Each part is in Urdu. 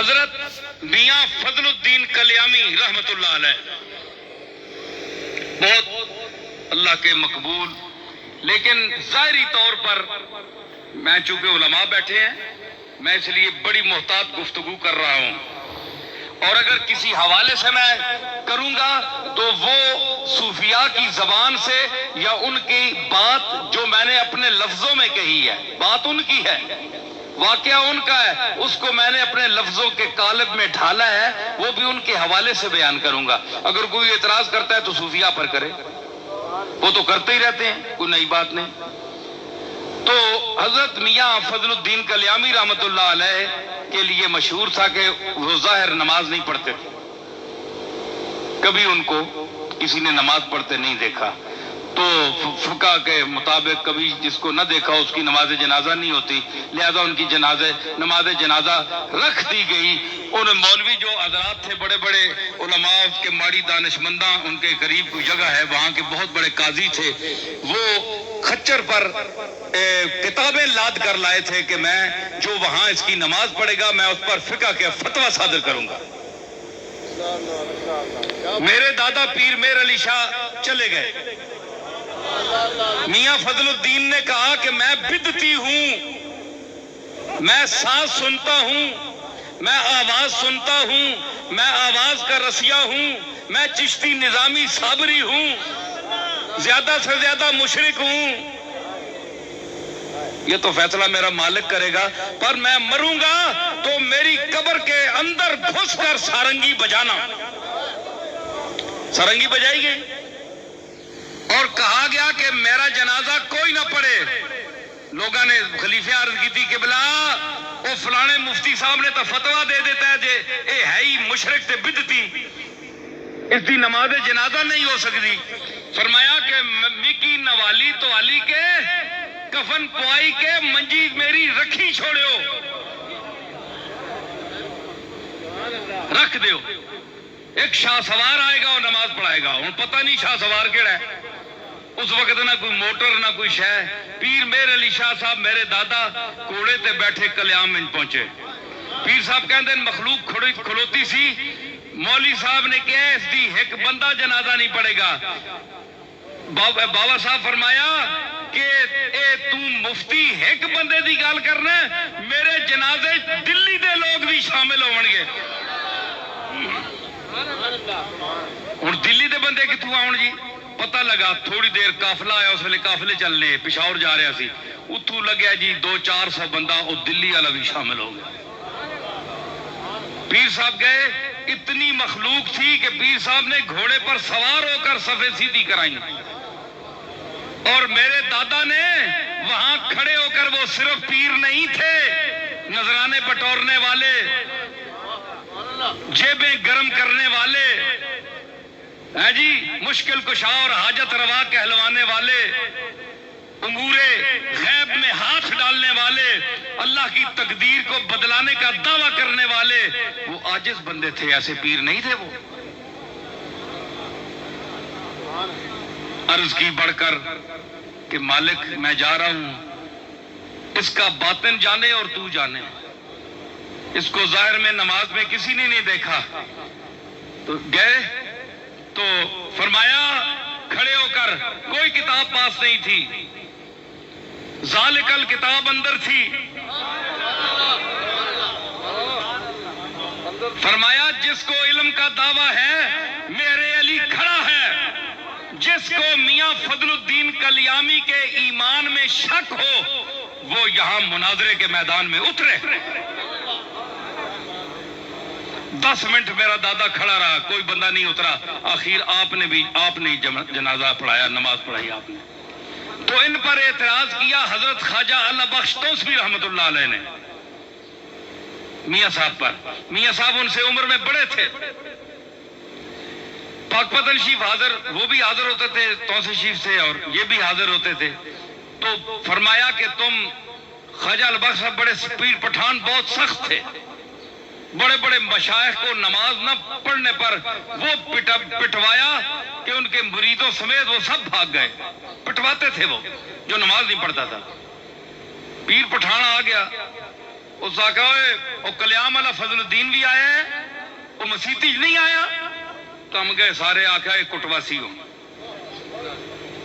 حضرت میاں فضل الدین کلیامی رحمت اللہ علیہ بہت اللہ کے مقبول، لیکن ظاہری طور پر میں چونکہ علماء بیٹھے ہیں میں اس لیے بڑی محتاط گفتگو کر رہا ہوں، اور اگر کسی حوالے سے میں کروں گا تو وہ صوفیاء کی زبان سے یا ان کی بات جو میں نے اپنے لفظوں میں کہی ہے، بات ان کی ہے، واقعہ ان کا ہے، اس کو میں نے اپنے لفظوں کے قالب میں ڈھالا ہے، وہ بھی ان کے حوالے سے بیان کروں گا۔ اگر کوئی اعتراض کرتا ہے تو صوفیاء پر کرے، وہ تو کرتے ہی رہتے ہیں، کوئی نئی بات نہیں۔ تو حضرت میاں فضل الدین کلیامی رحمت اللہ علیہ کے لیے مشہور تھا کہ وہ ظاہر نماز نہیں پڑھتے تھے، کبھی ان کو کسی نے نماز پڑھتے نہیں دیکھا، تو فقہ کے مطابق کبھی جس کو نہ دیکھا اس کی نماز جنازہ نہیں ہوتی، لہذا ان کی نماز جنازہ رکھ دی گئی۔ ان مولوی جو حضرات تھے بڑے بڑے علماء کے ماڑی دانشمنداں، ان کے قریب کوئی جگہ ہے وہاں کے بہت بڑے قاضی تھے، وہ کھچر پر کتابیں لاد کر لائے تھے کہ میں جو وہاں اس کی نماز پڑھے گا میں اس پر فقہ کے فتویٰ صادر کروں گا۔ میرے دادا پیر میر علی شاہ چلے گئے، میاں فضل الدین نے کہا کہ میں بدعتی ہوں، میں ساز سنتا ہوں، میں آواز سنتا ہوں، میں آواز کا رسیہ ہوں، میں چشتی نظامی صابری ہوں، زیادہ سے زیادہ مشرک ہوں، یہ تو فیصلہ میرا مالک کرے گا، پر میں مروں گا تو میری قبر کے اندر گھس کر سارنگی بجانا۔ سارنگی بجائی گئی اور کہا گیا کہ میرا جنازہ کوئی نہ پڑھے۔ لوگوں نے خلیفہ عرض کی تھی کہ بلا وہ فلانے مفتی صاحب نے تو فتویٰ دے دیتا ہے جے اے ہے ہی مشرک تے بدعتی، اس دی نماز جنازہ نہیں ہو سکتی۔ فرمایا کہ مکی نوالی تو علی کے کفن پوائی کے منجی میری رکھی چھوڑیو، رکھ دیو، ایک شاہ سوار آئے گا اور نماز پڑھائے گا۔ ہوں پتہ نہیں شاہ سوار کیڑا ہے، اس وقت نہ کوئی موٹر نہ کوئی شے۔ پیر میر علی شاہ صاحب میرے دادا کوڑے تے بیٹھے کلیام میں پہنچے، پیر صاحب کہندے مخلوق کھلوتی سی، مولوی صاحب نے کہا اس دی ایک بندہ جنازہ نہیں پڑے گا۔ بابا صاحب فرمایا کہ اے تو مفتی ایک بندے دی گال کرنا ہے، میرے جنازے دلی دے لوگ بھی شامل ہون گے۔ اور دلی دے بندے کتوں آؤں جی؟ پتہ لگا تھوڑی دیر قافلہ آیا، اس ویلے قافلے چلنے پشاور جا رہا سی، اتھوں لگیا جی 200-400 بندہ، وہ دلی والا بھی شامل ہو گیا۔ پیر صاحب گئے، اتنی مخلوق تھی کہ پیر صاحب نے گھوڑے پر سوار ہو کر صفیں سیدھی کرائیں، اور میرے دادا نے وہاں کھڑے ہو کر، وہ صرف پیر نہیں تھے، نذرانے بٹورنے والے، جیبیں گرم کرنے والے، ہے جی مشکل کشا اور حاجت روا کہلوانے والے، امور غیب میں ہاتھ ڈالنے والے، اللہ کی تقدیر کو بدلانے کا دعویٰ کرنے والے، وہ عاجز بندے تھے، ایسے پیر نہیں تھے وہ۔ عرض کی بڑھ کر کہ مالک میں جا رہا ہوں، اس کا باطن جانے اور تو جانے، اس کو ظاہر میں نماز میں کسی نے نہیں دیکھا۔ تو گئے تو فرمایا کھڑے ہو کر، کوئی کتاب پاس نہیں تھی، ذالکل کتاب اندر تھی، فرمایا جس کو علم کا دعویٰ ہے میرے علی کھڑا ہے، جس کو میاں فضل الدین کلیامی کے ایمان میں شک ہو وہ یہاں مناظرے کے میدان میں اترے۔ 10 منٹ میرا دادا کھڑا رہا، کوئی بندہ نہیں اترا، آخر آپ نے جنازہ پڑھایا، نماز پڑھائی آپ نے۔ تو ان پر اعتراض کیا حضرت خواجہ اللہ بخش توسوی رحمت اللہ علیہ نے میاں صاحب پر۔ میاں صاحب ان سے عمر میں بڑے تھے، پاک پتن شریف حاضر، وہ بھی حاضر ہوتے تھے توسیع شریف سے، اور یہ بھی حاضر ہوتے تھے۔ تو فرمایا کہ تم خواجہ البخش صاحب بڑے پیر پٹھان بہت سخت تھے، بڑے بڑے مشائخ کو نماز نہ پڑھنے پر وہ پٹوایا کہ ان کے مریدوں سمیت وہ سب بھاگ گئے، پٹواتے تھے وہ جو نماز نہیں پڑھتا تھا۔ پیر پٹھان آ گیا، اس آقا ہوئے وہ کلیام والا فضل الدین بھی آیا ہے وہ مسیتی نہیں آیا تو ہم گئے سارے آقا ایک کٹواسی ہو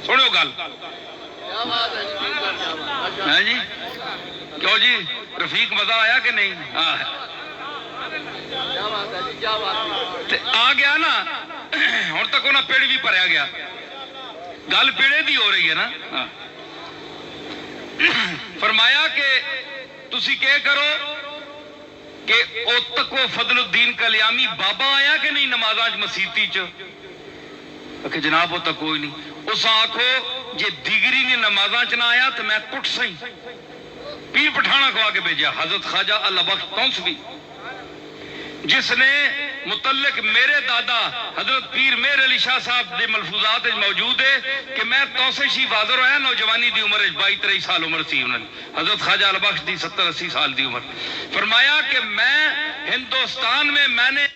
سنو گل جی کیوں جی رفیق مزہ آیا کہ نہیں آ گیا نا ہوں تک انہیں پیڑ بھی بھریا گیا گل پیڑے دی ہو رہی ہے نا فرمایا کہ تسی کیا کرو کہ او تک وہ فضل الدین کلیامی بابا آیا کہ نہیں نمازاں مسیتی کہ جناب وہ تک کوئی نہیں اس آنکھو جے دیگری نے نمازاں چ نہ آیا تو میں کٹ سہی پیر پٹھانا کو آگے بھیجا حضرت خواجہ اللہ بخش تونسوی جس نے متعلق میرے دادا حضرت پیر میر علی شاہ صاحب دے ملفوظات موجود ہے کہ میں توسے شی واضح ہویا نوجوانی دی عمر 22-23 سال عمر سی انہوں نے حضرت خواجہ البخش دی 70-80 سال دی عمر فرمایا کہ میں ہندوستان میں نے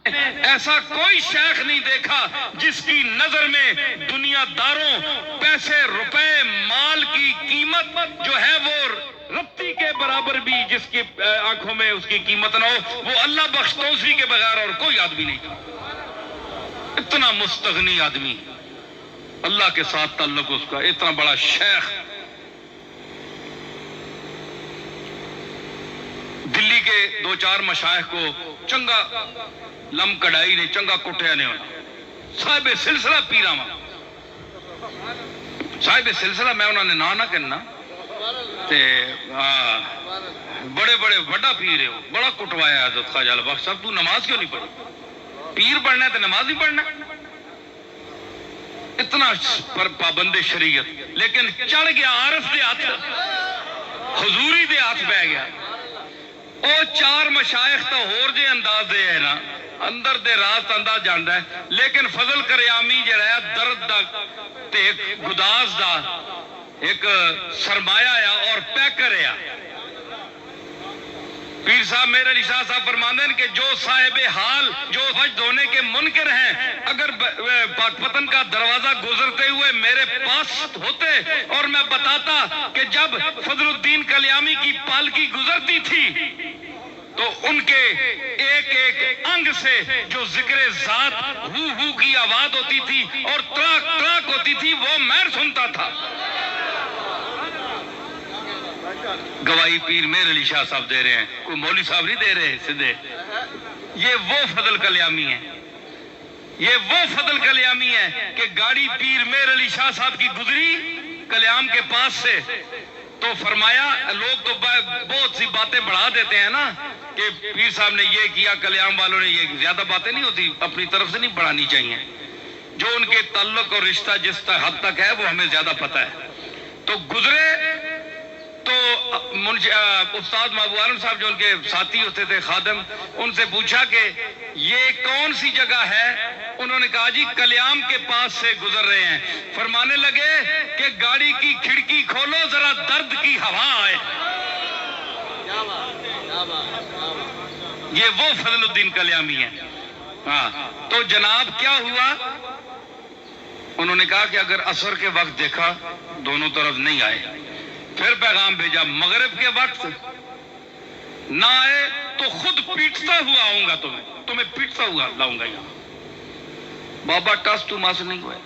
ایسا کوئی شیخ نہیں دیکھا جس کی نظر میں دنیا داروں پیسے روپے مال کی قیمت جو ہے وہ رتی کے برابر بھی جس کی آنکھوں میں اس کی قیمت نہ ہو وہ اللہ بخش توسوی کے بغیر اور کوئی آدمی نہیں تھا اتنا مستغنی آدمی اللہ کے ساتھ تعلق اس کا اتنا بڑا شیخ دلی کے 2-4 مشائخ کو چنگا لم کڑائی نے چنگا کٹیا نے ہونا صاحب سلسلہ پیرا صاحب سلسلہ میں انہوں نے نہ کرنا تے بڑے بڑے بڑا پیر ہے بڑا کٹوایا حضرت خواجہ البخش صاحب تو نماز کیوں نہیں پڑھی پیر پڑھنا ہے تو نماز نہیں پڑھنا اتنا پر پابند شریعت لیکن چڑھ گیا عارف دے ہاتھ حضوری دے ہاتھ بہ گیا او 4 مشائخ تو ہور جے انداز دے ہے نا اندر دے راز انداز جاندا ہے لیکن فضل کریامی جڑا ہے درد دا تے ایک گداز دا ایک سرمایہ ہے اور پیکر ہے پیر صاحب میرے علی شاہ صاحب فرماندے ہیں کہ جو صاحب حال جو وجد ہونے کے منکر ہیں اگر پاک پتن کا دروازہ گزرتے ہوئے میرے پاس ہوتے اور میں بتاتا کہ جب فضل الدین کلیامی کی پالکی گزرتی تھی تو ان کے ایک ایک انگ سے جو ذکر ذات ہو کی آواز ہوتی تھی اور تراک تراک ہوتی تھی وہ میں سنتا تھا گواہی پیر میر علی شاہ صاحب دے رہے ہیں کوئی مولوی صاحب نہیں دے رہے سدھے یہ وہ فضل کلیامی ہے یہ وہ فضل کلیامی ہے کہ گاڑی پیر میر علی شاہ صاحب کی گزری کلیام کے پاس سے تو فرمایا لوگ تو بہت سی باتیں بڑھا دیتے ہیں نا کہ پیر صاحب نے یہ کیا کلیام والوں نے یہ زیادہ باتیں نہیں ہوتی اپنی طرف سے نہیں بڑھانی چاہیے جو ان کے تعلق اور رشتہ جس حد تک ہے وہ ہمیں زیادہ پتہ ہے تو گزرے تو استاد محبوب عالم صاحب جو ان کے ساتھی ہوتے تھے خادم ان سے پوچھا کہ یہ کون سی جگہ ہے انہوں نے کہا جی کلیام کے پاس سے گزر رہے ہیں فرمانے لگے کہ گاڑی کی کھڑکی کھولو ذرا درد کی ہوا آئے یہ وہ فضل الدین کلیامی ہے ہاں تو جناب کیا ہوا انہوں نے کہا کہ اگر عصر کے وقت دیکھا دونوں طرف نہیں آئے پھر پیغام بھیجا مغرب کے وقت نہ آئے تو خود پیٹتا ہوا آؤں گا تمہیں پیٹتا ہوا لاؤں گا یہاں بابا ٹس تو ماس نہیں ہوئے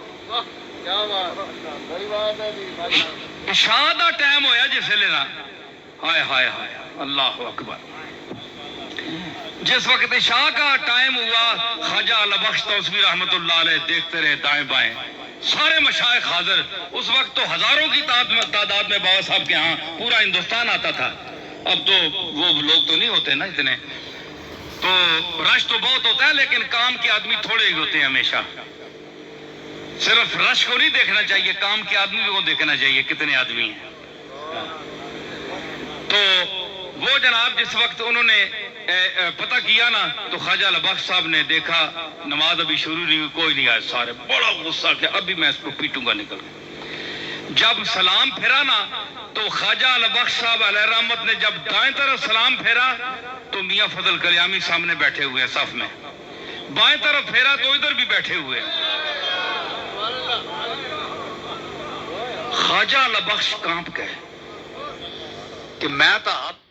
عشاء دا ٹائم ہویا جسے لینا ہائے ہائے ہائے اللہ اکبر جس وقت عشاء کا ٹائم ہوا خواجہ البخش توسوی رحمت اللہ علیہ دیکھتے رہے دائیں بائیں سارے مشائخ حاضر اس وقت تو ہزاروں کی تعداد میں بابا صاحب کے ہاں پورا ہندوستان آتا تھا اب تو وہ لوگ تو نہیں ہوتے نا اتنے تو رش تو بہت ہوتا ہے لیکن کام کے آدمی تھوڑے ہی ہوتے ہیں ہمیشہ صرف رش کو نہیں دیکھنا چاہیے کام کے آدمی کو دیکھنا چاہیے کتنے آدمی ہیں تو وہ جناب جس وقت انہوں نے پتہ کیا نا تو خواجہ البخش صاحب نے دیکھا نماز ابھی شروع نہیں ہوئی کوئی نہیں آیا سارے بڑا غصہ کیا ابھی میں اس کو پیٹوں گا نکل جب سلام پھیرا نا تو خواجہ البخش صاحب علیہ رحمت نے جب دائیں طرف سلام پھیرا تو میاں فضل کلیامی سامنے بیٹھے ہوئے ہیں صف میں بائیں طرف پھیرا تو ادھر بھی بیٹھے ہوئے ہیں خواجہ لبخش کانپ گئے کہ میں تو آپ